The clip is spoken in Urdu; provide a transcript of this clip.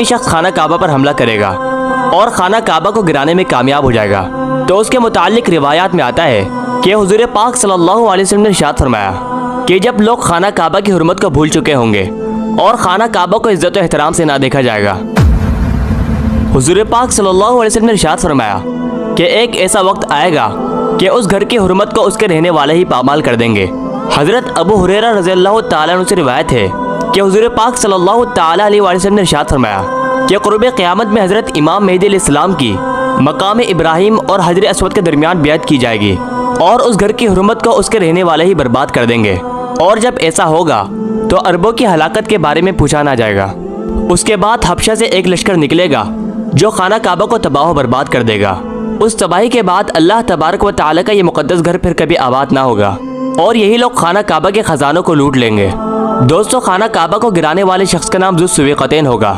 شخص خانہ کعبہ پر حملہ کرے گا اور خانہ کعبہ کو گرانے میں کامیاب ہو جائے گا تو اس کے متعلق روایات میں آتا ہے کہ حضور پاک صلی اللہ علیہ وسلم نے ارشاد فرمایا کہ جب لوگ خانہ کعبہ کی حرمت کو بھول چکے ہوں گے اور خانہ کعبہ کو عزت و احترام سے نہ دیکھا جائے گا، حضور پاک صلی اللہ علیہ وسلم نے ارشاد فرمایا کہ ایک ایسا وقت آئے گا کہ اس گھر کی حرمت کو اس کے رہنے والے ہی پامال کر دیں گے۔ حضرت ابو ہریرہ رضی اللہ تعالیٰ عنہ سے روایت ہے کہ حضور پاک صلی اللہ تعالیٰ علیہ وسلم نے ارشاد فرمایا کہ قرب قیامت میں حضرت امام مہدی علیہ السلام کی مقام ابراہیم اور حجر اسود کے درمیان بیعت کی جائے گی اور اس گھر کی حرمت کو اس کے رہنے والے ہی برباد کر دیں گے، اور جب ایسا ہوگا تو عربوں کی ہلاکت کے بارے میں پوچھا نہ جائے گا۔ اس کے بعد حبشہ سے ایک لشکر نکلے گا جو خانہ کعبہ کو تباہ و برباد کر دے گا۔ اس تباہی کے بعد اللہ تبارک و تعالیٰ کا یہ مقدس گھر پھر کبھی آباد نہ ہوگا اور یہی لوگ خانہ کعبہ کے خزانوں کو لوٹ لیں گے۔ دوستو، خانہ کعبہ کو گرانے والے شخص کا نام ذو السویقتین ہوگا۔